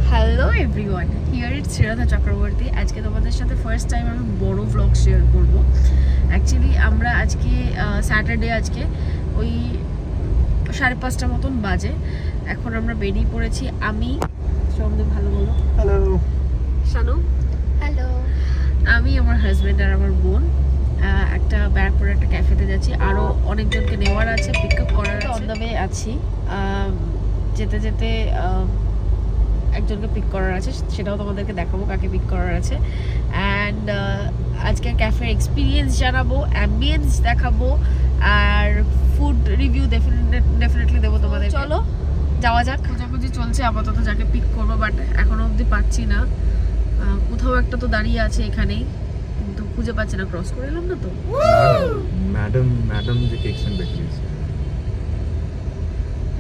Hello everyone, here it's Shri Radha Chakraborty. আজকে তোমাদের সাথে ফার্স্ট টাইম আমি বড় ভ্লগ শেয়ার করব। অ্যাকচুয়ালি আমরা আজকে স্যাটারডে, আজকে ওই 5:30 মতন বাজে। এখন আমরা বেরিয়ে পড়েছি। আমি সঙ্গে ভালো বলো, হ্যালো শানু, হ্যালো। আমি, আমার হাজব্যান্ড আর আমার বোন একটা ব্যারাকপুরে একটা ক্যাফেতে যাচ্ছি। আরও অনেকজনকে নেওয়ার আছে, পিক আপ করার অন দ্য ওয়ে আছি। যেতে যেতে একজনকে পিক করার আছে, সেটাও তোমাদেরকে দেখাবো কাকে পিক করার আছে। অ্যান্ড আজকে ক্যাফের এক্সপিরিয়েন্স জানাবো, অ্যাম্বিয়েন্স দেখাবো, আর ফুড রিভিউ ডেফিনেটলি দেবো তোমাদের। চলো যাওয়া যাক। খোঁজাখুঁজি চলছে আপাতত যাকে পিক করবো, বাট এখনো অবধি পাচ্ছি না। কোথাও একটা তো দাঁড়িয়ে আছে এখানেই, কিন্তু খুঁজে পাচ্ছি না। ক্রস করে এলাম না তো। ম্যাডাম যে কেকস এন্ড বেকারিজ,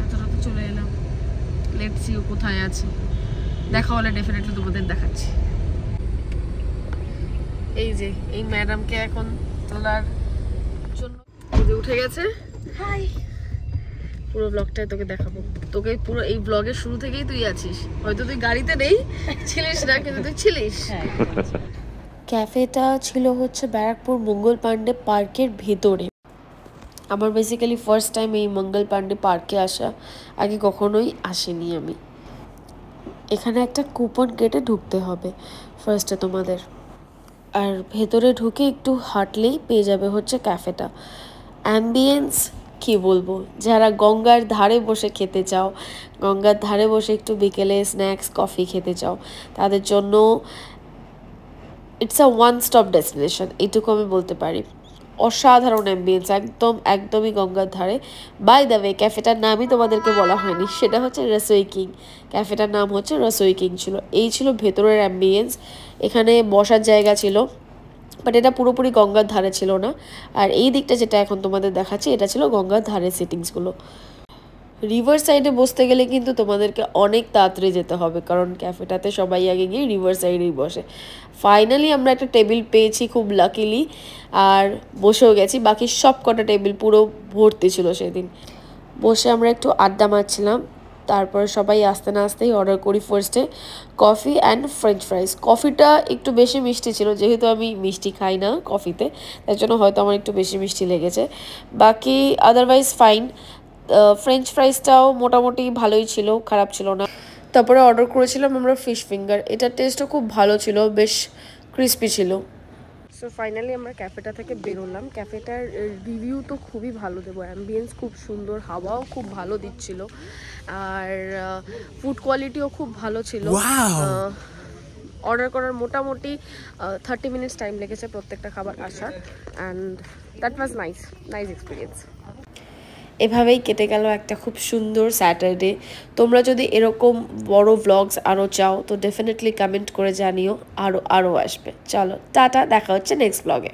এতটা তো চলে এলাম। লেটস সি ও কোথায় আছে। দেখা হলে ডেফিনেটলি তোমাদের দেখাচ্ছি। এই যে এই ম্যাডামকে এখন তোলার জন্য উঠে গেছে। হাই। পুরো ব্লগটাই তোকে দেখাবো। তোকে পুরো এই ব্লগের শুরু থেকেই তুই আছিস। হয়তো তুই গাড়িতে নেই ছিলিস না, কিন্তু তুই ছিলিস। ক্যাফেটা ছিল হচ্ছে ব্যারাকপুর মঙ্গল পাণ্ডে পার্কের ভেতরে। আমার বেসিক্যালি ফার্স্ট টাইম এই মঙ্গল পাণ্ডে পার্কে আসা, আগে কখনোই আসিনি আমি। এখানে একটা কুপন কেটে ঢুকতে হবে ফার্স্টে তোমাদের, আর ভেতরে ঢুকে একটু হাঁটলেই পেয়ে যাবে হচ্ছে ক্যাফেটা। অ্যাম্বিয়েন্স কি বলবো, যারা গঙ্গার ধারে বসে খেতে চাও, গঙ্গার ধারে বসে একটু বিকেলে স্ন্যাক্স কফি খেতে চাও, তাদের জন্য it's a one stop destination, এটুকু আমি বলতে পারি। অসাধারণ অ্যাম্বিয়েন্স, একদমই গঙ্গার ধারে। বাই দ্য ওয়ে, ক্যাফেটার নামই তোমাদেরকে বলা হয়নি, সেটা হচ্ছে রসোই কিং। ক্যাফেটার নাম হচ্ছে রসোই কিং ছিল। এই ছিল ভেতরের অ্যাম্বিয়েন্স। এখানে বসার জায়গা ছিল, বাট এটা পুরোপুরি গঙ্গার ধারে ছিল না। আর এই দিকটা যেটা এখন তোমাদের দেখাচ্ছি, এটা ছিল গঙ্গার ধারে সেটিংসগুলো। রিভার সাইডে বসতে গেলে কিন্তু তোমাদেরকে অনেক তাড়াতাড়ি যেতে হবে, কারণ ক্যাফেটাতে সবাই আগে গিয়ে রিভার সাইডেই বসে। ফাইনালি আমরা একটা টেবিল পেয়েছি খুব লাকিলি, আর বসেও গেছি। বাকি সব কটা টেবিল পুরো ভর্তি ছিল সেদিন। বসে আমরা একটু আড্ডা মারছিলাম। তারপর সবাই আস্তে না আসতেই অর্ডার করি ফার্স্টে কফি অ্যান্ড ফ্রেঞ্চ ফ্রাইস। কফিটা একটু বেশি মিষ্টি ছিল, যেহেতু আমি মিষ্টি খাই না কফিতে, তার জন্য হয়তো আমার একটু বেশি মিষ্টি লেগেছে। বাকি আদারওয়াইজ ফাইন। ফ্রেঞ্চ ফ্রাইসটাও মোটামুটি ভালোই ছিল, খারাপ ছিল না। তারপরে অর্ডার করেছিলাম আমরা ফিশ ফিঙ্গার। এটার টেস্টও খুব ভালো ছিল, বেশ ক্রিস্পি ছিল। সো ফাইনালি আমরা ক্যাফেটা থেকে বেরোলাম। ক্যাফেটার রিভিউ তো খুবই ভালো দেবো, অ্যাম্বিয়েন্স খুব সুন্দর, হাওয়াও খুব ভালো দিচ্ছিল, আর ফুড কোয়ালিটিও খুব ভালো ছিল। অর্ডার করার মোটামুটি 30 মিনিটস টাইম লেগেছে প্রত্যেকটা খাবার আসার, and that was nice experience. এভাবেই কেটে গেল একটা খুব সুন্দর স্যাটারডে। তোমরা যদি এরকম বড় ভ্লগস আরও চাও তো ডেফিনেটলি কমেন্ট করে জানিও, আরও আসবে। চলো টাটা, দেখা হচ্ছে নেক্সট ব্লগে।